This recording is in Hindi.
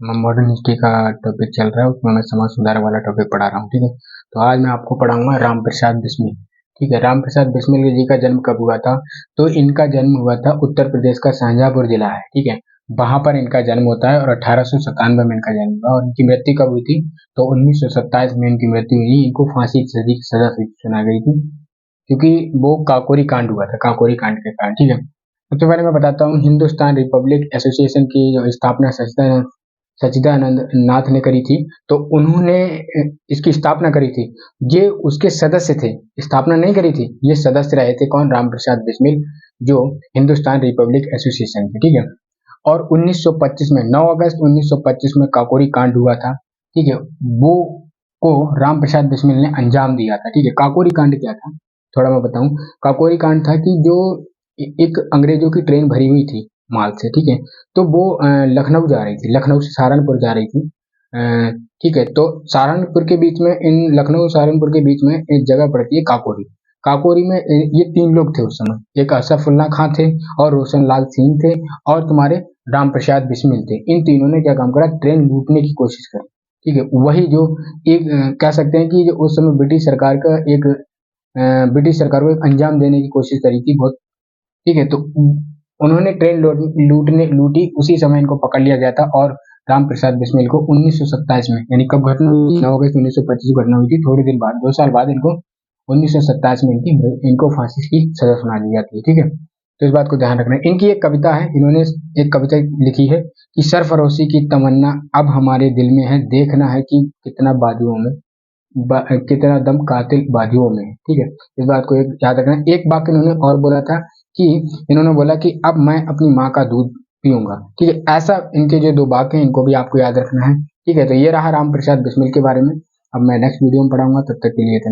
मॉडर्न हिस्ट्री का टॉपिक चल रहा है, उसमें मैं समाज सुधार वाला टॉपिक पढ़ा रहा हूँ। ठीक है, तो आज मैं आपको पढ़ाऊंगा राम प्रसाद बिस्मिल। ठीक है, राम प्रसाद बिस्मिल जी का जन्म कब हुआ था? तो इनका जन्म हुआ था उत्तर प्रदेश का शाहजहाँपुर जिला है। ठीक है, वहां पर इनका जन्म होता है और 1897 में इनका जन्म हुआ। और इनकी मृत्यु कब हुई थी? तो 1927 में इनकी मृत्यु हुई। इनको फांसी की सजा सुनाई गई थी क्योंकि वो काकोरी कांड हुआ था, काकोरी कांड के कारण। ठीक है, सबसे पहले मैं बताता हूँ हिंदुस्तान रिपब्लिक एसोसिएशन की जो स्थापना सच्चिदानंद नाथ ने करी थी। तो उन्होंने इसकी स्थापना करी थी। ये उसके सदस्य थे, स्थापना नहीं करी थी। ये सदस्य रहे थे कौन? राम प्रसाद बिस्मिल, जो हिंदुस्तान रिपब्लिक एसोसिएशन के। ठीक है, और 1925 में 9 अगस्त 1925 में काकोरी कांड हुआ था। ठीक है, वो को राम प्रसाद बिस्मिल ने अंजाम दिया था। ठीक है, काकोरी कांड क्या था थोड़ा मैं बताऊं। काकोरी कांड था कि जो एक अंग्रेजों की ट्रेन भरी हुई थी माल से। ठीक है, तो वो लखनऊ जा रही थी, लखनऊ से सहारनपुर जा रही थी। ठीक है, तो सहारनपुर के बीच में, इन लखनऊ सहारनपुर के बीच में एक जगह पड़ती है काकोरी। काकोरी में ये 3 लोग थे उस समय। एक असफुल्ला खां थे, और रोशन लाल सिंह थे, और तुम्हारे राम प्रसाद बिस्मिल थे। इन तीनों ने क्या काम करा? ट्रेन लूटने की कोशिश करी। ठीक है, वही जो एक कह सकते हैं कि जो उस समय ब्रिटिश सरकार को एक अंजाम देने की कोशिश करी थी बहुत। ठीक है, तो उन्होंने ट्रेन लूटी। उसी समय इनको पकड़ लिया गया था। और राम प्रसाद बिस्मिल को 1927 में, यानी कब घटना हुई? 9 अगस्त 1925 को घटना हुई थी। थोड़े दिन बाद, 2 साल बाद इनको 1927 में इनको फांसी की सजा सुना दी जाती है। ठीक है, तो इस बात को ध्यान रखना है। इनकी एक कविता है, इन्होंने एक कविता लिखी है कि सरफरोशी की तमन्ना अब हमारे दिल में है, देखना है कि कितना दम कातिल बाजुओं में है। ठीक है, इस बात को एक याद रखना। एक वाक्य इन्होंने और बोला था कि इन्होंने बोला कि अब मैं अपनी माँ का दूध पीऊंगा। ठीक है, ऐसा इनके जो 2 वाक्य हैं, इनको भी आपको याद रखना है। ठीक है, तो ये रहा राम प्रसाद बिस्मिल के बारे में। अब मैं नेक्स्ट वीडियो में पढ़ाऊंगा, तब तक के लिए इतना।